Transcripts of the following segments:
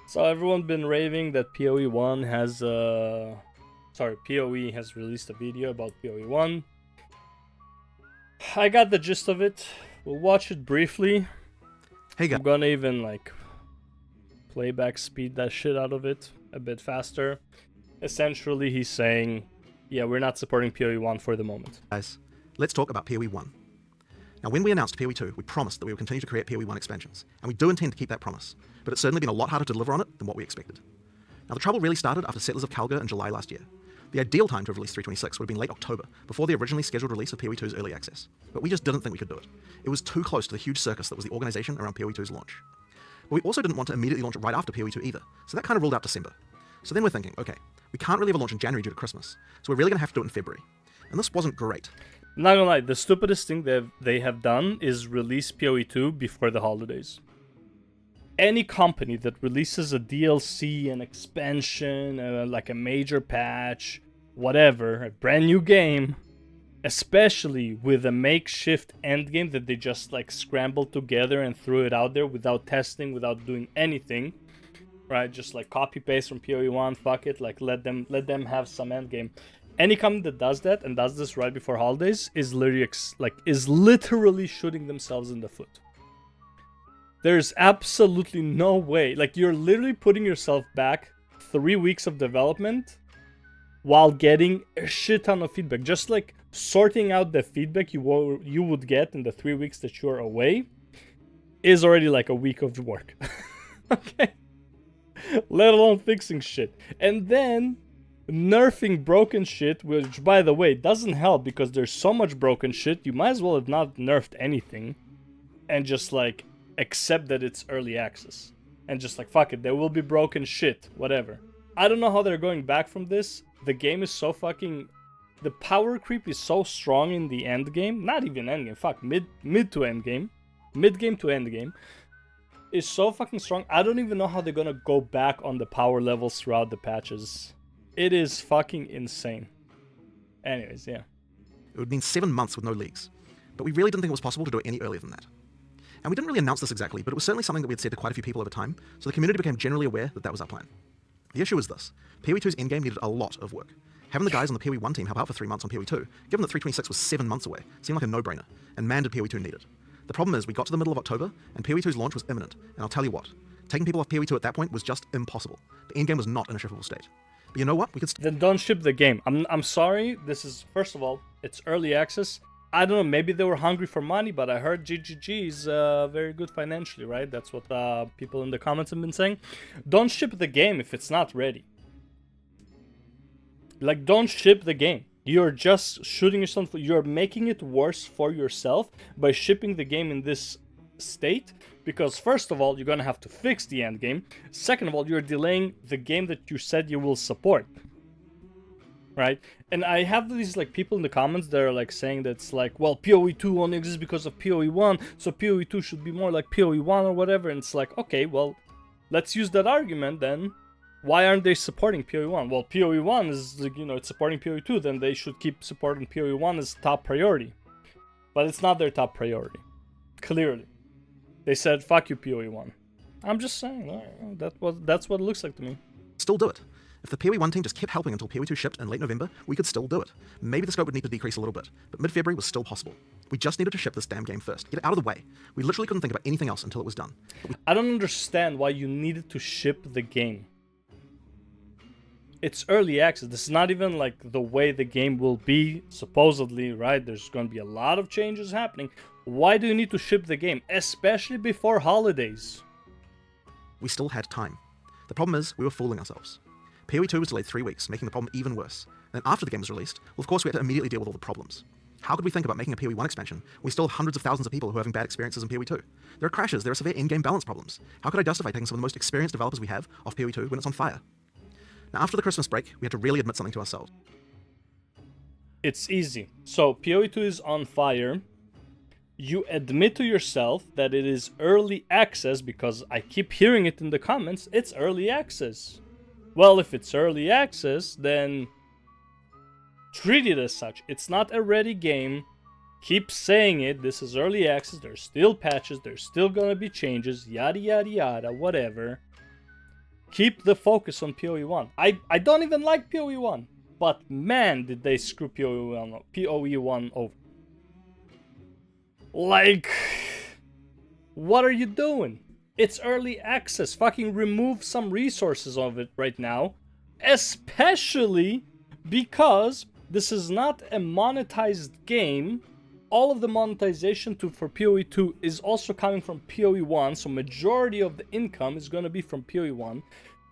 So everyone been raving that PoE1 has PoE has released a video about PoE1. I got the gist of it. We'll watch it briefly. Hey guys. I'm gonna even like playback speed that shit out of it a bit faster. Essentially, he's saying, yeah, we're not supporting PoE1 for the moment. Guys, let's talk about PoE1. Now, when we announced PoE2, we promised that we would continue to create PoE1 expansions, and we do intend to keep that promise, but it's certainly been a lot harder to deliver on it than what we expected. Now, the trouble really started after Settlers of Calgar in July last year. The ideal time to have released 326 would have been late October, before the originally scheduled release of PoE2's early access, but we just didn't think we could do it. It was too close to the huge circus that was the organization around PoE2's launch. But we also didn't want to immediately launch it right after PoE2 either, so that kind of ruled out December. So then we're thinking, okay, we can't really have a launch in January due to Christmas, so we're really going to have to do it in February. And this wasn't great. Not gonna lie, the stupidest thing they have done is release PoE2 before the holidays. Any company that releases a DLC, an expansion, like a major patch, whatever, a brand new game, especially with a makeshift endgame that they just like scrambled together and threw it out there without testing, without doing anything, right? Just like copy paste from PoE1, fuck it, like let them have some endgame. Any company that does that and does this right before holidays is literally shooting themselves in the foot. There's absolutely no way. Like, you're literally putting yourself back 3 weeks of development while getting a shit ton of feedback. Just like sorting out the feedback you would get in the 3 weeks that you're away is already like a week of work. Okay? Let alone fixing shit. And then nerfing broken shit, which by the way doesn't help because there's so much broken shit, you might as well have not nerfed anything and just like accept that it's early access and just like fuck it, there will be broken shit, whatever. I don't know how they're going back from this. The game is so fucking, the power creep is so strong in the end game, not even end game, fuck, mid to end game, mid game to end game is so fucking strong. I don't even know how they're gonna go back on the power levels throughout the patches. It is fucking insane. Anyways, yeah. It would mean 7 months with no leagues, but we really didn't think it was possible to do it any earlier than that. And we didn't really announce this exactly, but it was certainly something that we had said to quite a few people over time, so the community became generally aware that that was our plan. The issue is this: PoE2's endgame needed a lot of work. Having the guys on the PoE1 team help out for 3 months on PoE2, given that 326 was 7 months away, seemed like a no-brainer, and man did PoE2 need it. The problem is, we got to the middle of October, and PoE2's launch was imminent, and I'll tell you what, taking people off PoE2 at that point was just impossible. The endgame was not in a shippable state. But you know what? We could Then don't ship the game. I'm sorry. This is, first of all, it's early access. I don't know, maybe they were hungry for money, but I heard GGG is very good financially, right? That's what people in the comments have been saying. Don't ship the game if it's not ready. Like, don't ship the game. You're just shooting yourself. You're making it worse for yourself by shipping the game in this state. Because first of all, you're gonna have to fix the end game. Second of all, you're delaying the game that you said you will support. Right? And I have these like people in the comments that are like saying that it's like, well, PoE2 only exists because of PoE1, so PoE2 should be more like PoE1 or whatever. And it's like, okay, well, let's use that argument then. Why aren't they supporting PoE1? Well, PoE1 is, it's supporting PoE2, then they should keep supporting PoE1 as top priority. But it's not their top priority. Clearly. They said, fuck you, PoE1. I'm just saying, that's what it looks like to me. still do it. If the PoE1 team just kept helping until PoE2 shipped in late November, we could still do it. Maybe the scope would need to decrease a little bit, but mid-February was still possible. We just needed to ship this damn game first, get it out of the way. We literally couldn't think about anything else until it was done. I don't understand why you needed to ship the game. It's early access. This is not even like the way the game will be, supposedly, right? There's going to be a lot of changes happening. Why do you need to ship the game, especially before holidays? We still had time. The problem is, we were fooling ourselves. PoE2 was delayed 3 weeks, making the problem even worse. And then after the game was released, well, of course we had to immediately deal with all the problems. How could we think about making a PoE1 expansion when we still have hundreds of thousands of people who are having bad experiences in PoE2? There are crashes, there are severe in-game balance problems. How could I justify taking some of the most experienced developers we have off PoE2 when it's on fire? Now, after the Christmas break, we had to really admit something to ourselves. It's easy. So, PoE2 is on fire. You admit to yourself that it is early access, because I keep hearing it in the comments, it's early access. Well, if it's early access, then treat it as such. It's not a ready game. Keep saying it. This is early access. There's still patches. There's still gonna be changes. Yada, yada, yada, whatever. Keep the focus on PoE1. I don't even like PoE1, but man, did they screw PoE1 over. Like, what are you doing? It's early access. Fucking remove some resources of it right now. Especially because this is not a monetized game. All of the monetization for PoE2 is also coming from PoE1, so majority of the income is going to be from PoE1.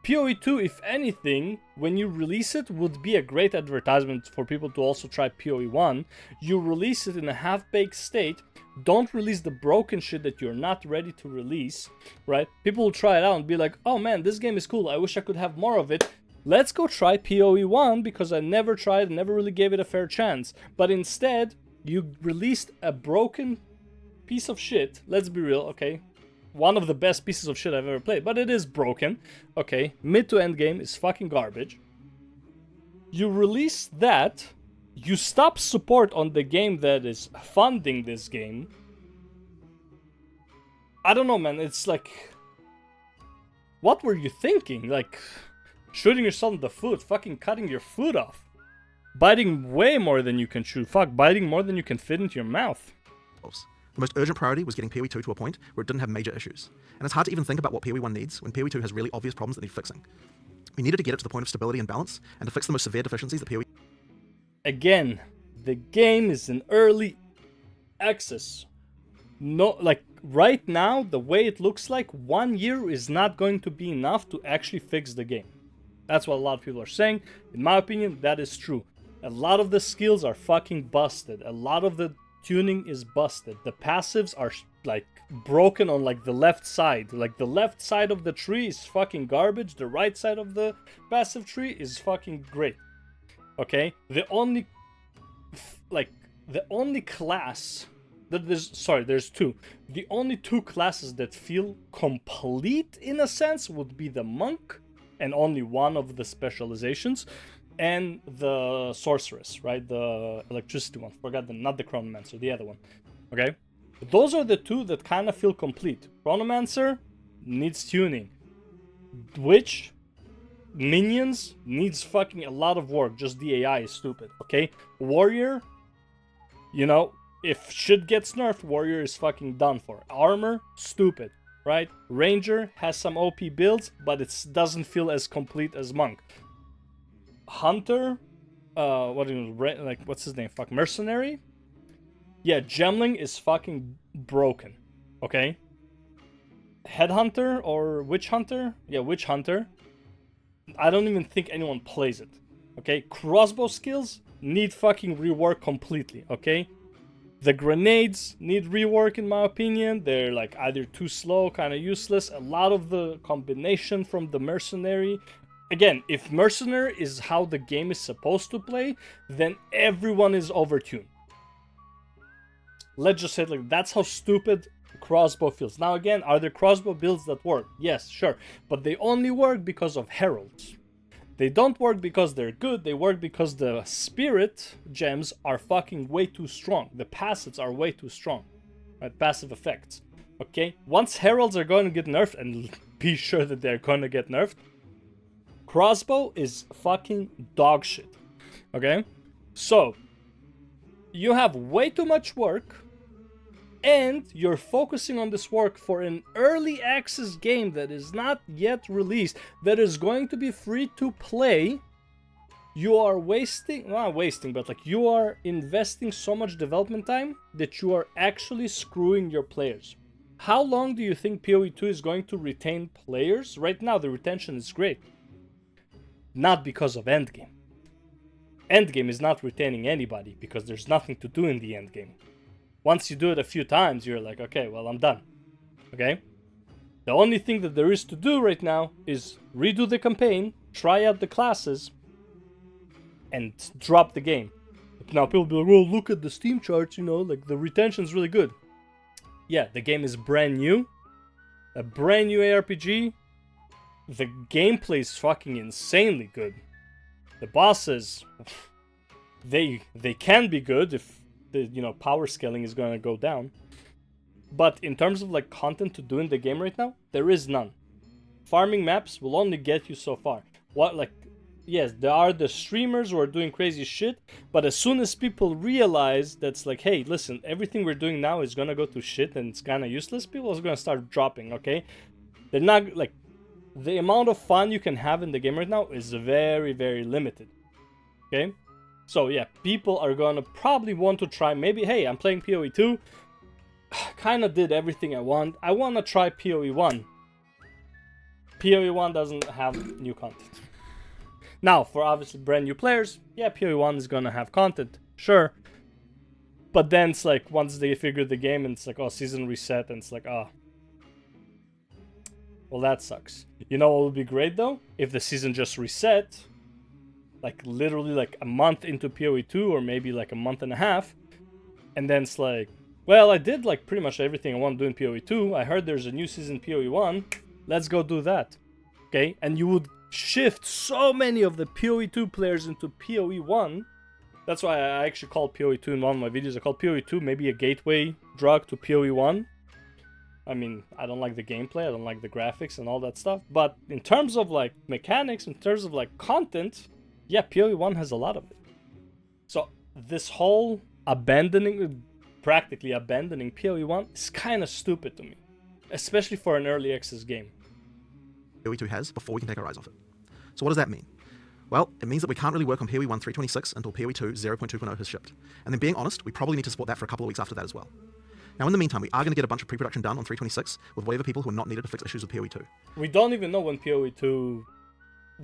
PoE2, if anything, when you release it, would be a great advertisement for people to also try PoE1. You release it in a half-baked state. Don't release the broken shit that you're not ready to release, right? People will try it out and be like, oh man, this game is cool. I wish I could have more of it. Let's go try PoE1 because I never tried, never really gave it a fair chance. But instead, you released a broken piece of shit. Let's be real, okay? One of the best pieces of shit I've ever played, but it is broken. Okay, mid to end game is fucking garbage. You release that, you stop support on the game that is funding this game. I don't know, man, it's like... What were you thinking? Like, shooting yourself in the foot, fucking cutting your foot off. Biting way more than you can chew. Fuck, biting more than you can fit into your mouth. The most urgent priority was getting PoE2 to a point where it didn't have major issues. And it's hard to even think about what PoE1 needs when PoE2 has really obvious problems that need fixing. We needed to get it to the point of stability and balance, and to fix the most severe deficiencies that PoE... Again, the game is in early access. No, like, right now, the way it looks like, 1 year is not going to be enough to actually fix the game. That's what a lot of people are saying. In my opinion, that is true. A lot of the skills are fucking busted. A lot of the tuning is busted. The passives are like broken on like the left side. Like the left side of the tree is fucking garbage. The right side of the passive tree is fucking great. Okay? The only class that there's two. The only two classes that feel complete in a sense would be the monk and only one of the specializations. And the sorceress, right? The electricity one. Forgot not the chronomancer, the other one. Okay? Those are the two that kind of feel complete. Chronomancer needs tuning. Witch, minions, needs fucking a lot of work. Just the AI is stupid, okay? Warrior, you know, if shit gets nerfed, warrior is fucking done for. Armor, stupid, right? Ranger has some OP builds, but it doesn't feel as complete as monk. Hunter, what's his name? Fuck, mercenary. Yeah, gemling is fucking broken. Okay. Headhunter or witch hunter? Yeah, witch hunter. I don't even think anyone plays it. Okay, crossbow skills need fucking rework completely. Okay. The grenades need rework in my opinion. They're like either too slow, kind of useless. A lot of the combination from the mercenary. Again, if mercenary is how the game is supposed to play, then everyone is overtuned. Let's just say it like that's how stupid crossbow feels. Now again, are there crossbow builds that work? Yes, sure. But they only work because of heralds. They don't work because they're good, they work because the spirit gems are fucking way too strong. The passives are way too strong. Right? Passive effects. Okay? Once heralds are going to get nerfed, and be sure that they're going to get nerfed, crossbow is fucking dog shit. Okay? So, you have way too much work, and you're focusing on this work for an early access game that is not yet released, that is going to be free to play. You are you are investing so much development time that you are actually screwing your players. How long do you think PoE2 is going to retain players? Right now, the retention is great. Not because of endgame. Endgame is not retaining anybody because there's nothing to do in the endgame. Once you do it a few times, you're like, okay, well, I'm done. Okay? The only thing that there is to do right now is redo the campaign, try out the classes, and drop the game. Now people be like, well, look at the Steam charts, you know, like the retention's really good. Yeah, the game is brand new. A brand new ARPG. The gameplay is fucking insanely good. The bosses, they can be good if the, you know, power scaling is gonna go down. But in terms of like content to do in the game right now, there is none. farming maps will only get you so far. What, like, yes, there are the streamers who are doing crazy shit, but as soon as people realize that's like, hey, listen, everything we're doing now is gonna go to shit and it's kinda useless, people are gonna start dropping, okay? They're not, like, the amount of fun you can have in the game right now is very, very limited, okay? So yeah, people are gonna probably want to try, maybe, hey, I'm playing PoE2, kinda did everything I want, I wanna try PoE1. PoE1 doesn't have new content. Now, for obviously brand new players, yeah, PoE1 is gonna have content, sure. But then it's like, once they figure the game and it's like, oh, season reset, and it's like, oh. Well, that sucks. You know what would be great though? If the season just reset, like literally like a month into PoE2 or maybe like a month and a half, and then it's like, well, I did like pretty much everything I want to do in PoE2. I heard there's a new season PoE1. Let's go do that. Okay? And you would shift so many of the PoE2 players into PoE1. That's why I actually called PoE2 in one of my videos. I called PoE2 maybe a gateway drug to PoE1. I mean, I don't like the gameplay, I don't like the graphics and all that stuff. But in terms of like mechanics, in terms of like content, yeah, PoE1 has a lot of it. So this whole practically abandoning PoE1 is kind of stupid to me. Especially for an early access game. PoE2 has before we can take our eyes off it. So what does that mean? Well, it means that we can't really work on PoE1 3.26 until PoE2 0.2.0 has shipped. And then being honest, we probably need to support that for a couple of weeks after that as well. Now in the meantime, we are going to get a bunch of pre-production done on 3.26 with whatever people who are not needed to fix issues with PoE2. We don't even know when PoE2,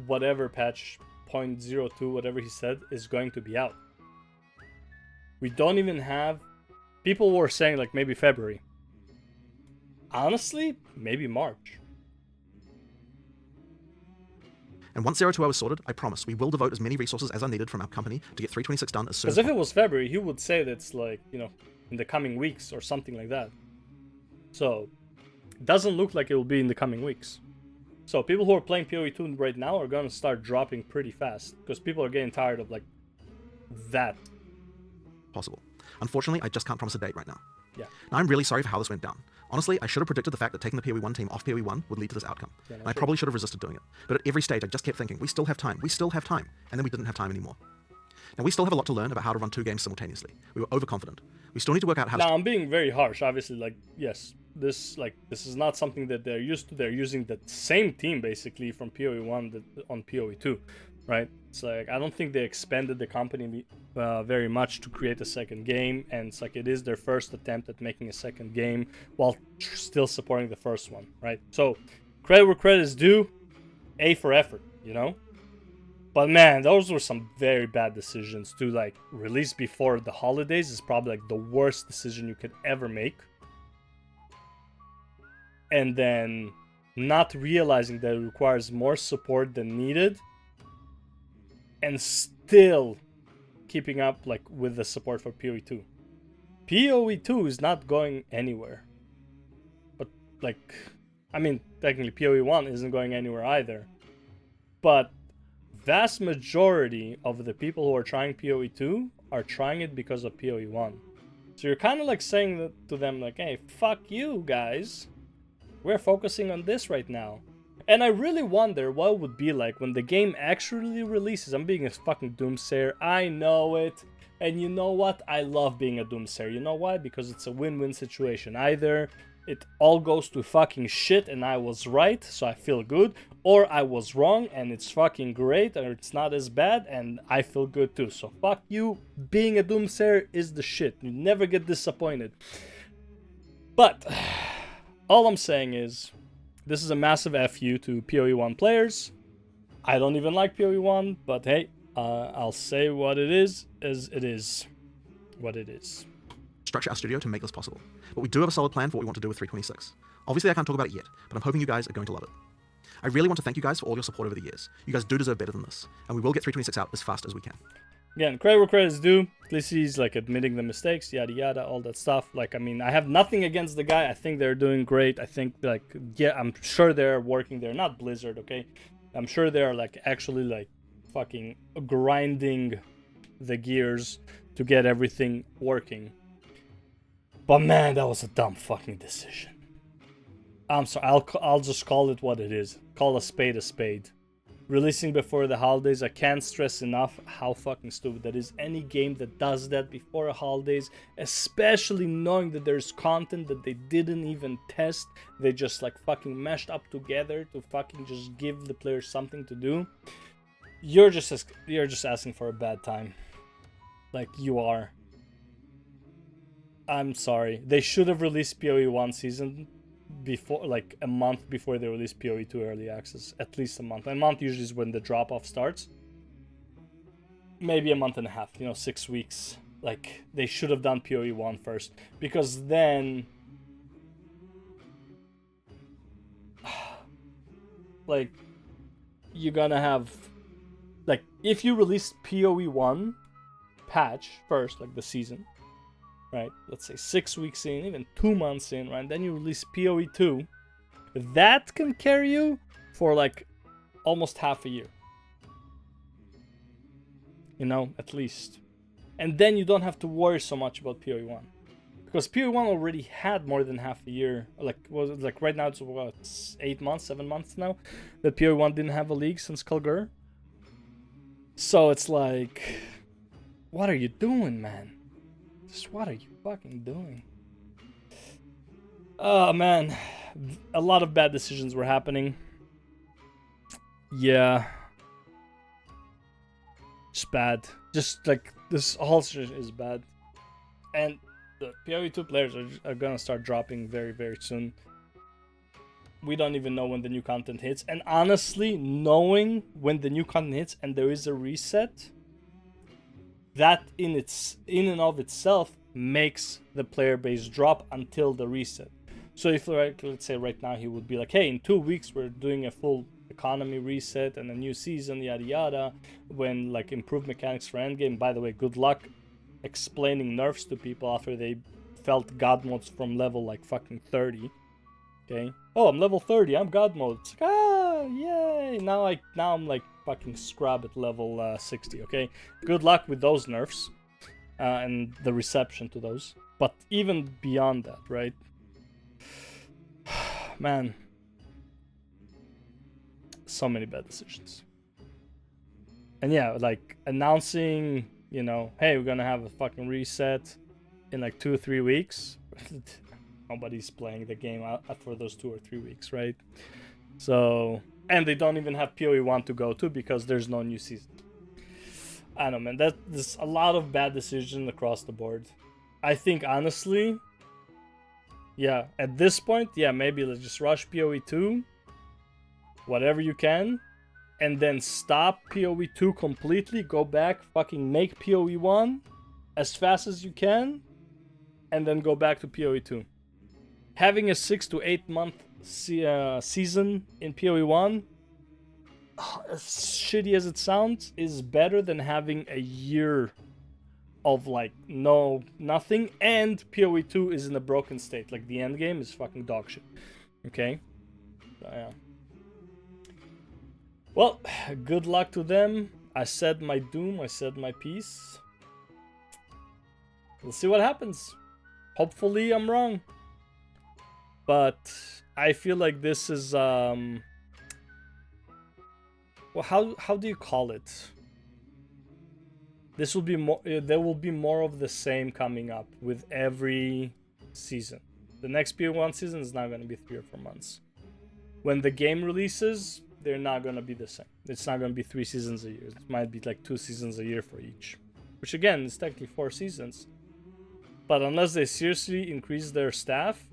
whatever patch, 0.02, whatever he said, is going to be out. We don't even have... People were saying like maybe February. Honestly, maybe March. And once 0.2.0 is sorted, I promise we will devote as many resources as are needed from our company to get 3.26 done as soon as possible. Because if it was February, he would say that's like, you know, in the coming weeks or something like that. So, it doesn't look like it will be in the coming weeks. So, people who are playing PoE2 right now are going to start dropping pretty fast. Because people are getting tired of, like, that. Possible. Unfortunately, I just can't promise a date right now. Yeah. Now, I'm really sorry for how this went down. Honestly, I should have predicted the fact that taking the PoE1 team off PoE1 would lead to this outcome. Yeah, and I probably should have resisted doing it. But at every stage, I just kept thinking, we still have time, we still have time. And then we didn't have time anymore. Now, we still have a lot to learn about how to run two games simultaneously. We were overconfident. We still need to work out how to... Now, I'm being very harsh, obviously, like, yes, this is not something that they're used to. They're using the same team, basically, from PoE1 on PoE2, right? It's like, I don't think they expanded the company very much to create a second game, and it's like, it is their first attempt at making a second game while still supporting the first one, right? So, credit where credit is due, A for effort, you know? But man, those were some very bad decisions to like release before the holidays is probably like the worst decision you could ever make. And then not realizing that it requires more support than needed and still keeping up like with the support for PoE2. PoE2 is not going anywhere. But like, I mean, technically PoE1 isn't going anywhere either. But vast majority of the people who are trying PoE2 are trying it because of PoE1. So you're kind of like saying to them like, hey, fuck you guys. We're focusing on this right now. And I really wonder what it would be like when the game actually releases. I'm being a fucking doomsayer. I know it. And you know what? I love being a doomsayer. You know why? Because it's a win-win situation. Either it all goes to fucking shit and I was right, so I feel good, or I was wrong and it's fucking great, or it's not as bad and I feel good too. So fuck you, being a doomsayer is the shit. You never get disappointed. But all I'm saying is, this is a massive FU to PoE1 players. I don't even like PoE1, but hey, I'll say what it is what it is. Structure our studio to make this possible. But we do have a solid plan for what we want to do with 3.26. Obviously, I can't talk about it yet, but I'm hoping you guys are going to love it. I really want to thank you guys for all your support over the years. You guys do deserve better than this, and we will get 3.26 out as fast as we can. Again, credit where credit is due. At least he's like admitting the mistakes, yada yada, all that stuff. Like, I mean, I have nothing against the guy. I think they're doing great. I think, like, yeah, I'm sure they're working. They're not Blizzard, okay? I'm sure they're like actually like fucking grinding the gears to get everything working. But man, that was a dumb fucking decision. I'm sorry, I'll just call it what it is. Call a spade a spade. Releasing before the holidays, I can't stress enough how fucking stupid that is. Any game that does that before the holidays, especially knowing that there's content that they didn't even test, they just like fucking mashed up together to fucking just give the players something to do. You're just asking for a bad time. Like, you are. I'm sorry. They should have released PoE1 season before, like a month before they release PoE2 early access. At least a month. A month usually is when the drop off starts. Maybe a month and a half, 6 weeks. Like, they should have done PoE1 first, because then like you're gonna have, like, if you release PoE1 patch first, like the season, right? Let's say 6 weeks in, even 2 months in, right? Then you release PoE2. That can carry you for like almost half a year. At least. And then you don't have to worry so much about PoE1. Because PoE1 already had more than half a year. Like right now it's what, 8 months, 7 months now that PoE1 didn't have a league since Kalgur. So it's like, what are you doing, man? Just what are you fucking doing? Oh, man. A lot of bad decisions were happening. Yeah. Just bad. Just like, this whole situation is bad. And the PoE2 players are gonna start dropping very, very soon. We don't even know when the new content hits. And honestly, knowing when the new content hits and there is a reset, that in and of itself makes the player base drop until the reset. So if, like, let's say right now he would be like, hey, in 2 weeks we're doing a full economy reset and a new season, yada yada, when like improved mechanics for endgame. By the way, good luck explaining nerfs to people after they felt god modes from level like fucking 30. Okay, oh, I'm level 30, I'm god mode. It's like, yay, now I'm like fucking scrub at level 60. Okay, good luck with those nerfs and the reception to those. But even beyond that, right? Man, so many bad decisions. And yeah, like announcing, hey, we're gonna have a fucking reset in like 2 or 3 weeks. Nobody's playing the game out for those 2 or 3 weeks, right? So, and they don't even have PoE1 to go to because there's no new season. I don't know, man. There's a lot of bad decisions across the board. I think, honestly, yeah, at this point, yeah, maybe let's just rush PoE2, whatever you can, and then stop PoE2 completely, go back, fucking make PoE1 as fast as you can, and then go back to PoE2. Having a 6 to 8 month season in PoE1, as shitty as it sounds, is better than having a year of like nothing, and PoE2 is in a broken state. Like, the end game is fucking dog shit. Okay? So, yeah. Well, good luck to them. I said my doom, I said my piece. We'll see what happens. Hopefully I'm wrong. But I feel like this is well, how do you call it? This will be more, there will be more of the same coming up with every season. The next PoE1 season is not going to be 3 or 4 months. When the game releases, they're not going to be the same. It's not going to be 3 seasons a year. It might be like 2 seasons a year for each. Which again, is technically 4 seasons. But unless they seriously increase their staff,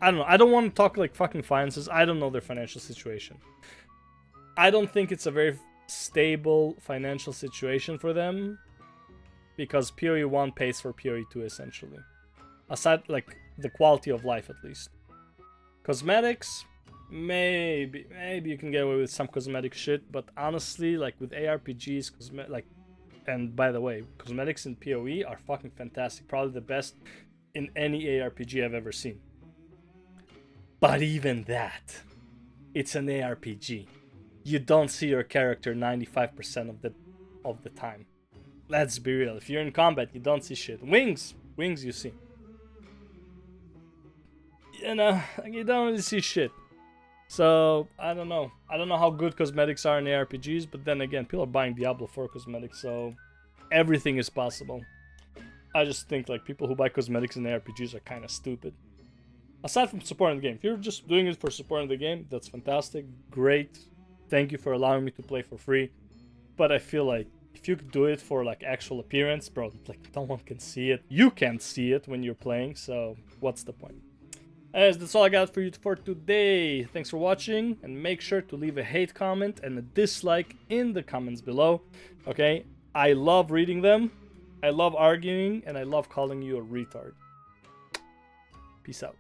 I don't know. I don't want to talk like fucking finances. I don't know their financial situation. I don't think it's a very stable financial situation for them, because PoE1 pays for PoE2 essentially. Aside, like, the quality of life at least. Cosmetics, maybe you can get away with some cosmetic shit, but honestly, like with ARPGs, and by the way, cosmetics in PoE are fucking fantastic. Probably the best in any ARPG I've ever seen. But even that, it's an ARPG. You don't see your character 95% of the time. Let's be real. If you're in combat, you don't see shit. Wings you see. you know, like, you don't really see shit. So, I don't know. I don't know how good cosmetics are in the RPGs, but then again, people are buying Diablo 4 cosmetics, so everything is possible. I just think like people who buy cosmetics in the RPGs are kind of stupid. Aside from supporting the game, if you're just doing it for supporting the game, that's fantastic, great. Thank you for allowing me to play for free. But I feel like if you could do it for like actual appearance, bro, like no one can see it. You can't see it when you're playing, so what's the point? Anyways, that's all I got for you for today. Thanks for watching, and make sure to leave a hate comment and a dislike in the comments below. Okay? I love reading them, I love arguing, and I love calling you a retard. Peace out.